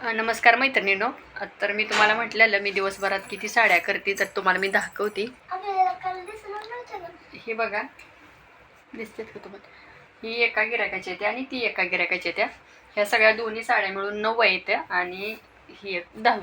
नमस्कार मैत्रिणींनो. तर मी तुम्हाला म्हटलेलं मी दिवसभरात किती साड्या करते, तर तुम्हाला मी दाखवते. हे बघा, दिसतात का तुम्हाला? ही एका गिराकाची येते आणि ती एका गिराकाची येत्या. ह्या सगळ्या दोन्ही साड्या मिळून 9 येत्या आणि ही एक 10.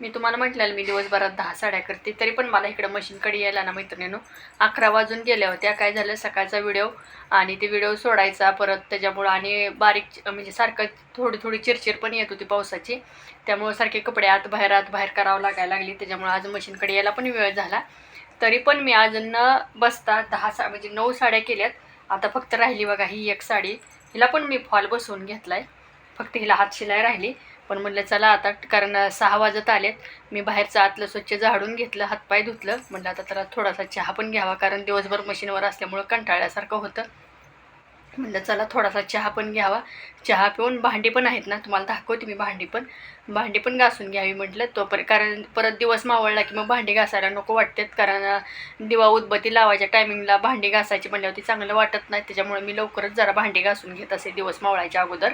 मी तुम्हाला म्हटलेलं मी दिवसभरात 10 साड्या करते, तरी पण मला इकडं मशीनकडे यायला ना मैत्रिणींनो 11 वाजून गेल्या होत्या. काय झालं, सकाळचा व्हिडिओ आणि ते व्हिडिओ सोडायचा परत, त्याच्यामुळं आणि बारीक म्हणजे सारखं थोडी थोडी चिरचिर पण येत होती पावसाची, त्यामुळं सारखे कपडे आत बाहेर करावं लागायला लागली. त्याच्यामुळं आज मशीनकडे यायला पण वेळ झाला. तरी पण मी अजून न बसता 10 म्हणजे 9 साड्या केल्यात. आता फक्त राहिली बघा ही एक साडी. हिला पण मी फॉल बसवून घेतला आहे, फक्त हिला हात शिलाई राहिली. पण म्हटलं चला आता, कारण 6 वाजत आलेत. मी बाहेरचं आतलं स्वच्छ झाडून घेतलं, हातपाय धुतलं. म्हटलं आता त्याला थोडासा चहा पण घ्यावा, कारण दिवसभर मशीनवर असल्यामुळं कंटाळल्यासारखं होतं. म्हटलं चला थोडासा चहा पण घ्यावा. चहा पिऊन भांडी पण आहेत ना, तुम्हाला दाखवते मी. भांडी पण घासून घ्यावी म्हटलं तोपर्यंत, कारण परत दिवस मावळला की मग भांडी घासायला नको वाटतात. कारण दिवा उदबत्ती लावायच्या टायमिंगला भांडी घासायची म्हणल्यावरती चांगलं वाटत नाही. त्याच्यामुळे मी लवकरच जरा भांडी घासून घेत असे दिवस मावळायच्या अगोदर,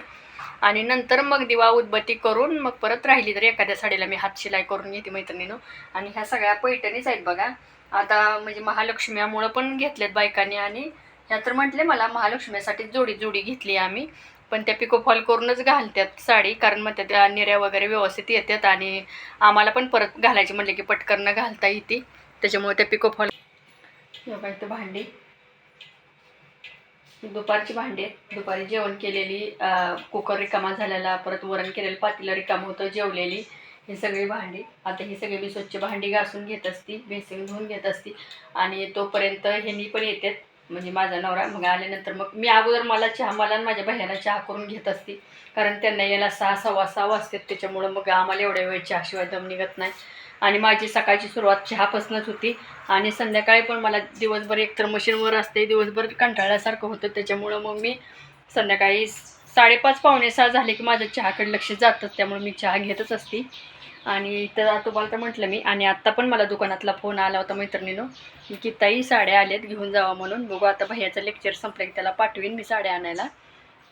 आणि नंतर मग दिवा उदबत्ती करून मग परत राहिली तर एखाद्या साडीला मी हात शिलाई करून घेते मैत्रिणीनं. आणि ह्या सगळ्या पैठणीच आहेत बघा. आता म्हणजे महालक्ष्म्यामुळं पण घेतल्यात बायकांनी, आणि ह्या तर म्हटले मला महालक्ष्मीसाठी जोडी घेतली आम्ही. पण त्या पिकोफॉल करूनच घालतात साडी, कारण मग त्या निर्या वगैरे व्यवस्थित येतात आणि आम्हाला पण परत घालायची म्हटलं की पटकन घालता येते. त्याच्यामुळे त्या पिकोफॉल. बघा इथं भांडी, दुपारची भांडी आहेत. दुपारी जेवण केलेली, कुकर रिकामा झालेला, परत वरण केलेलं पातेलं रिकामं होतं, जेवलेली ही सगळी भांडी. आता ही सगळी मी स्वच्छ भांडी घासून घेत असते, बेसिन धुवून घेत असते. आणि तोपर्यंत ह्यांनी पण येतात, म्हणजे माझा नवरा. मग आल्यानंतर मग मी अगोदर मला आणि माझ्या बहिणीला चहा करून घेत असते, कारण त्यांना यायला 6 सव्वा 6 वाजतात. त्याच्यामुळं मग आम्हाला एवढ्या वेळ चहाशिवाय दम निघत नाही. आणि माझी सकाळची सुरुवात चहापासूनच होती. आणि संध्याकाळी पण मला दिवसभर एकतर मशीनवर असते, दिवसभर कंटाळल्यासारखं होतं. त्याच्यामुळं मग मी संध्याकाळी 5:30 पावणे 6 झाले की माझं चहाकडे लक्ष जातं, त्यामुळे मी चहा घेतच असते. आणि तर तुम्हाला तर म्हटलं मी. आणि आत्ता पण मला दुकानातला फोन आला होता मैत्रिणीनं की ताई साड्या आल्यात घेऊन जावा म्हणून. बघू आता भैयाचं लेक्चर संपलं की त्याला पाठवीन मी साड्या आणायला.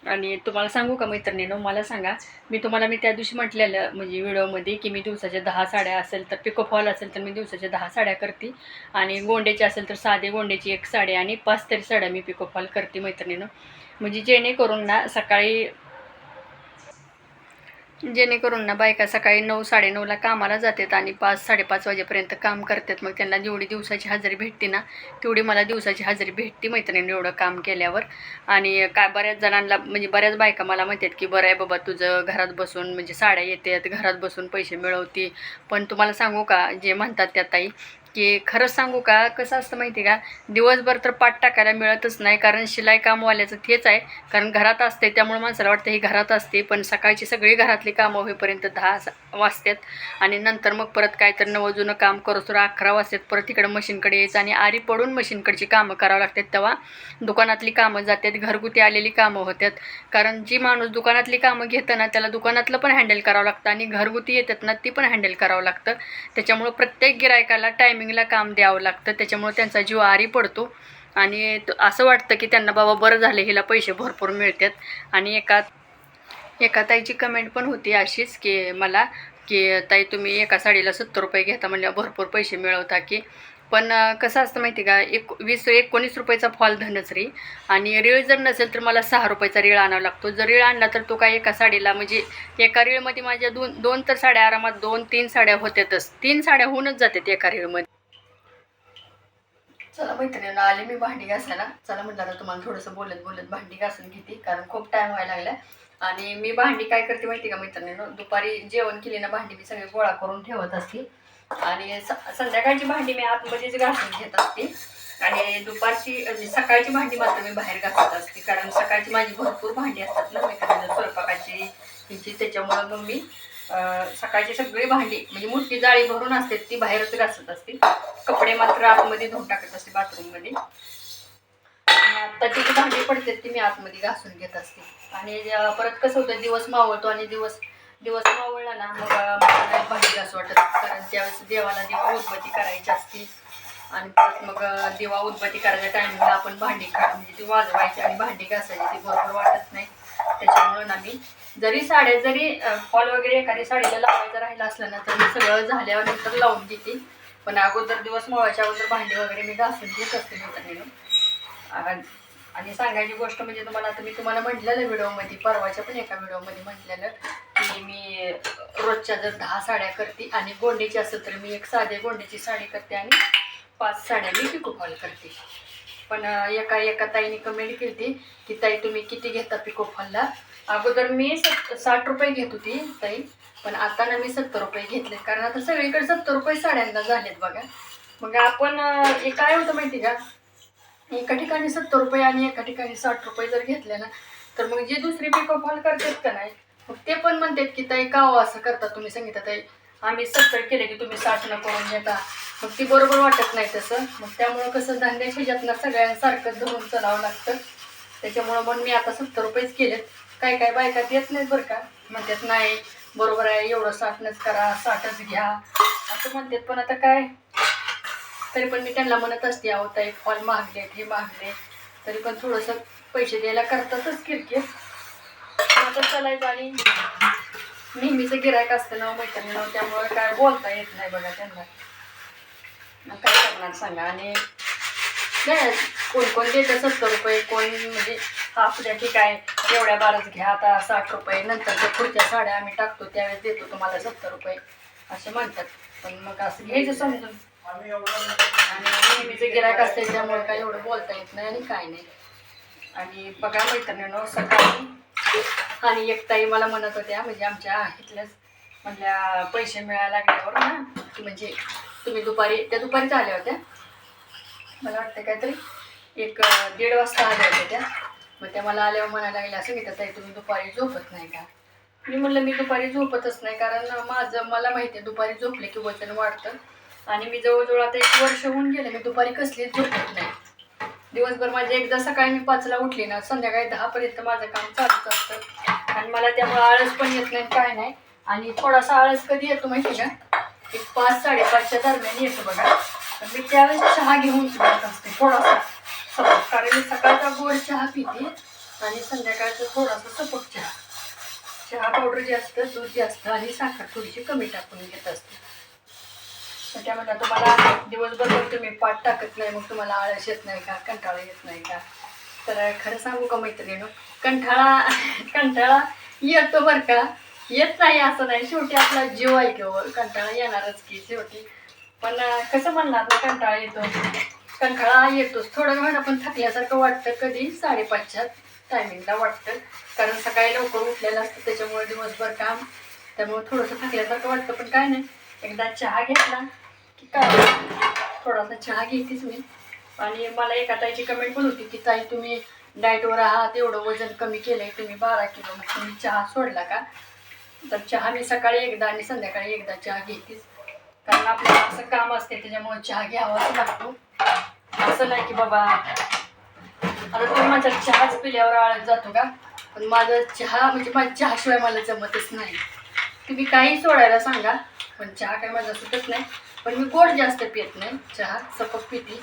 आणि तुम्हाला सांगू का मैत्रिणीनं, मला सांगा, मी त्या दिवशी म्हटलेलं म्हणजे व्हिडिओमध्ये की मी दिवसाच्या 10 साड्या असेल तर पिकोफॉल असेल तर मी दिवसाच्या 10 साड्या करते, आणि गोंड्याची असेल तर साधे गोंड्याची 1 साडी आणि 5 तरी साड्या मी पिकोफॉल करते मैत्रिणीनं. म्हणजे जेणेकरून ना बायका सकाळी 9 9:30ला कामाला जातात आणि 5 5:30 वाजेपर्यंत काम करतात. मग त्यांना जेवढी दिवसाची हजेरी भेटते ना, तेवढी मला दिवसाची हजेरी भेटते मैत्रिणी एवढं काम केल्यावर. आणि काय बऱ्याच जणांना म्हणजे बऱ्याच बायका मला म्हणतात की बरं आहे बाबा तुझं घरात बसून म्हणजे साड्या येतात, घरात बसून पैसे मिळवते. पण तुम्हाला सांगू का, जे म्हणतात त्या ताई, की खरंच सांगू का, कसं असतं माहिती का, दिवसभर तर पाठ टाकायला मिळतच नाही. कारण शिलाई कामवाल्याचं तेच आहे, कारण घरात असते त्यामुळे माणसाला वाटतं ही घरात असते, पण सकाळची सगळी घरातली कामं होईपर्यंत 10 वाजतात. आणि नंतर मग परत काय तर नवं काम करू तर 11 वाजतात. परत इकडं मशीनकडे यायचं आणि आरी पडून मशीनकडची कामं करावं लागतात. तेव्हा दुकानातली कामं जातात, घरगुती आलेली कामं होतात. कारण जी माणूस दुकानातली कामं घेतं ना, त्याला दुकानातलं पण हँडल करावं लागतं आणि घरगुती येतात ना, ती पण हँडल करावं लागतं. त्याच्यामुळं प्रत्येक गिरायकाला टायमिंगला काम द्यावं लागतं. त्याच्यामुळे त्यांचा जीव आरी पडतो आणि असं वाटतं की त्यांना बाबा बरं झालं, हिला पैसे भरपूर मिळतात. आणि एका ताईची कमेंट पण होती अशीच की मला, की ताई तुम्ही एका साडीला 70 रुपये घेता म्हणल्यावर भरपूर पैसे मिळवता की. पण कसं असतं माहिती का, 19 रुपयाचा फॉल धनश्री, आणि रीळ जर नसेल तर मला 6 रुपयाचा रीळ आणावा लागतो. जर रीळ आणला तर तो काय एका साडीला म्हणजे एका रीळमध्ये माझ्या दोन तर साड्या आरामात 2-3 साड्या होत्यातच. 3 साड्या होऊनच जातात एका रीळमध्ये. चला मैत्रिणींना आले मी भांडी घासायला. चला म्हटलं आता तुम्हाला थोडंसं बोलत बोलत भांडी घासून घेते, कारण खूप टाईम व्हायला लागला. आणि मी भांडी काय करते माहिती का मैत्रिणींनो, दुपारी जेवण केली ना भांडी मी सगळी गोळा करून ठेवत असते, आणि संध्याकाळची भांडी मी आतमध्येच घासून घेत असते. आणि दुपारची सकाळची भांडी मात्र मी बाहेर घासत असते, कारण सकाळची माझी भरपूर भांडी असतात ना मैत्रिणींनो, स्वयंपाकाची हिची. त्याच्यामुळं मग मी सकाळची सगळी भांडी म्हणजे मोठी जाळी भरून असते ती बाहेरच घासत असते. कपडे मात्र आतमध्ये धुवून टाकत असते बाथरूममध्ये. आणि आत्ताची जी भांडी पडते ती मी आतमध्ये घासून घेत असते. आणि परत कसं होतं, दिवस मावळतो आणि दिवस मावळला ना मग मला भांडी घासू वाटत, कारण त्यावेळेस देवाला दिवा उदबत्ती करायची असते. आणि परत मग दिवा उदबत्ती करायच्या टायमिंगला आपण भांडी म्हणजे ती वाजवायची आणि भांडी घासायची, ती बरोबर वाटत नाही. त्याच्यामुळं ना मी जरी साड्या जरी फॉल वगैरे एखादी साडीला लावायचं राहिलं असलं ना तर मी सगळं झाल्यावर नंतर लावून घेते. पण अगोदर दिवस मोळाच्या अगोदर भांडी वगैरे मी घासून घेत असते मैत्रिणीनं. आणि सांगायची गोष्ट म्हणजे तुम्हाला आता मी तुम्हाला म्हटलेलं व्हिडिओमध्ये, परवाच्या पण एका व्हिडिओमध्ये म्हटलेलं की मी रोजच्या जर 10 साड्या करते आणि गोंडीची असेल तर मी एक साधे गोंडीची साडी करते आणि 5 साड्या मी पिको फॉल करते. पण एका ताईने कमेंट केली की ताई तुम्ही किती घेता पिको फॉलला. अगोदर मी 60 रुपये घेत होती ताई, पण आता ना मी 70 रुपये घेतले, कारण आता सगळीकडे 70 रुपये साड्यांना झालेत बघा. मग आपण काय होतं माहिती का, एका ठिकाणी 70 रुपये आणि एका ठिकाणी 60 रुपये जर घेतले ना तर मग जे दुसरी पिको फॉल करतात का नाही मग ते पण म्हणतात की ताई का असं करता तुम्ही. सांगितलं ताई आम्ही 70 केले की तुम्ही 60 न करून घेता. मग ती बरोबर वाटत नाही तसं. मग त्यामुळं कसं धान्याच्या ह्याच्यातनं सगळ्यांसारखं धरून चालावं लागतं. त्याच्यामुळं मग मी आता 70 रुपयेच केलेत. काय बायका देत नाहीत बरं का, म्हणतात नाही बरोबर आहे एवढं 60नच करा, 60च घ्या असं म्हणतात. पण आता काय, तरी पण मी त्यांना म्हणत असते अहो ताई फॉल महागलेत हे महागले, तरी पण थोडंसं पैसे द्यायला करतातच किरकिर. आता चालायचं आणि नेहमीचं गिरायक असतं ना मैत्रिणीनं, त्यामुळे काय बोलता येत नाही बघा त्यांना. मग काय करणार सांगा. आणि नाही कोण देतं 70 रुपये, कोण म्हणजे हाफ द्या की काय एवढ्या बारच घ्या आता 60 रुपये, नंतरच्या पुढच्या साड्या आम्ही टाकतो त्यावेळेस देतो तुम्हाला 70 रुपये असे म्हणतात. पण मग असं घ्यायचं समजून. आणि नेहमीचं गिरायक असते त्यामुळे काय एवढं बोलता येत नाही आणि काय नाही. आणि बघा मैत्रिणीनं सकाळी आणि एक ताई मला म्हणत होत्या म्हणजे आमच्या इथल्याच म्हणल्या पैसे मिळायला लागल्यावर ना म्हणजे तुम्ही त्या दुपारीच आल्या होत्या मला वाटतं काहीतरी 1-1:30 वाजता आल्या होत्या त्या. मग त्या मला आल्यावर म्हणायला लागल्या असं घेतात ताई तुम्ही दुपारी झोपत नाही का. मी म्हणलं मी दुपारी झोपतच नाही, कारण मला माहिती आहे दुपारी झोपले की वजन वाढतं. आणि मी जवळजवळ आता 1 वर्ष होऊन गेलं मी दुपारी कसलीच झोपत नाही. दिवसभर माझे एकदा सकाळी मी 5ला उठली ना संध्याकाळी 10पर्यंत माझं काम चालूच असतं. आणि मला त्यामुळे आळस पण येत नाही काय नाही. आणि थोडासा आळस कधी येतो माहिती का, 5-5:30च्या दरम्यान येतो बघा. तर मी त्यावेळेस चहा घेऊन जात असते थोडासा सपक, कारण मी सकाळचा गोड चहा पिते आणि संध्याकाळचा थोडासा सपक चहा पावडर जास्त, दूध जास्त आणि साखर थोडीशी कमी टाकून घेत असते. तर त्यामध्ये तुम्हाला दिवसभर मग तुम्ही पाठ टाकत नाही, मग तुम्हाला आळस येत नाही का, कंटाळा येत नाही का. तर खरं सांगू का मैत्रिणीनं, कंटाळा येतो बरं का, येत नाही असं नाही. शेवटी आपला जीव आहे किंवा कंटाळा येणारच की शेवटी. पण कसं म्हणणार ना, कंटाळा येतोच थोडं वेळ. आपण थकल्यासारखं वाटतं कधी 5:30च्या टायमिंगला वाटतं, कारण सकाळी लवकर उठलेलं असतं त्याच्यामुळे दिवसभर काम, त्यामुळे थोडंसं थकल्यासारखं वाटतं. पण काय नाही, एकदा चहा घेतला की काय थोडासा चहा घेतेच मी. आणि मला एका ताईची कमेंट पण होती की ताई तुम्ही डाएटवर आहात, एवढं वजन कमी केलं आहे तुम्ही 12 किलो, मग तुम्ही चहा सोडला का. तर चहा मी सकाळी एकदा आणि संध्याकाळी एकदा चहा घेतेच, कारण आपल्याला असं काम असते त्याच्यामुळे चहा घ्यावाच लागतो. असं नाही की बाबा आता तुम्ही माझ्या चहाच पिल्यावर आळस जातो का, पण माझं चहा म्हणजे माझ्या चहाशिवाय मला जमतच नाही. तुम्ही काही सोडायला सांगा पण चहा काय माझा सुटत नाही. पण मी गोड जास्त पित नाही, चहा सपक पिते,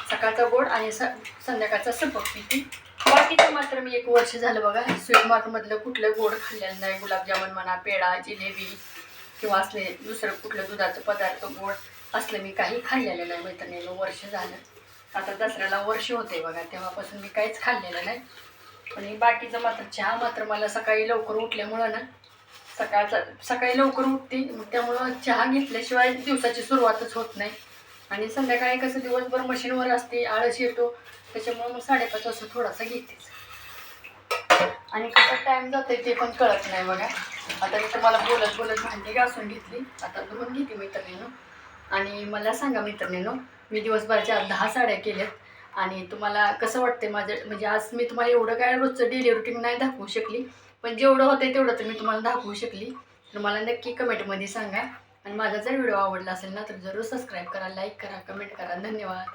सकाळचा गोड आणि संध्याकाळचा सपक पिते. बाकीचं मात्र मी 1 वर्ष झालं बघा स्वीट मार्टमधलं कुठलं गोड खाल्लेलं नाही. गुलाबजामुन म्हणा, पेढा, जिलेबी किंवा असले दुसरं कुठलं दुधाचं पदार्थ गोड असलं मी काही खाल्लेलं नाही मैत्रिणीनं. वर्ष झालं, आता दसऱ्याला वर्ष होते बघा, तेव्हापासून मी काहीच खाल्लेलं नाही. आणि बाकीचं मात्र चहा मात्र मला सकाळी लवकर उठल्यामुळं ना, सकाळी लवकर उठते मग त्यामुळं चहा घेतल्याशिवाय दिवसाची सुरुवातच होत नाही. आणि संध्याकाळी कसं दिवसभर मशीनवर असते, आळस येतो, त्याच्यामुळं मग 5:30 वाजता थोडासा घेतेच. आणि कसं टाईम जाते ते पण कळत नाही बघा. आता मी तुम्हाला बोलत भांडी घासून घेतली, आता धुवून घेते मैत्रिणीनं. आणि मला सांगा मैत्रिणीनं, मी दिवसभराच्या 10 साड्या केल्यात. आणि तुम्हाला कसं वाटते माझं, म्हणजे आज मी तुम्हाला एवढं काय रोजचं डेली रुटीन नाही दाखवू शकली, पण जेवढं होतं तेवढं तर मी तुम्हाला दाखवू शकली. तर मला नक्की कमेंटमध्ये सांगा. आणि माझा जर व्हिडिओ आवडला असेल ना तर जरूर सबस्क्राईब करा, लाईक करा, कमेंट करा. धन्यवाद.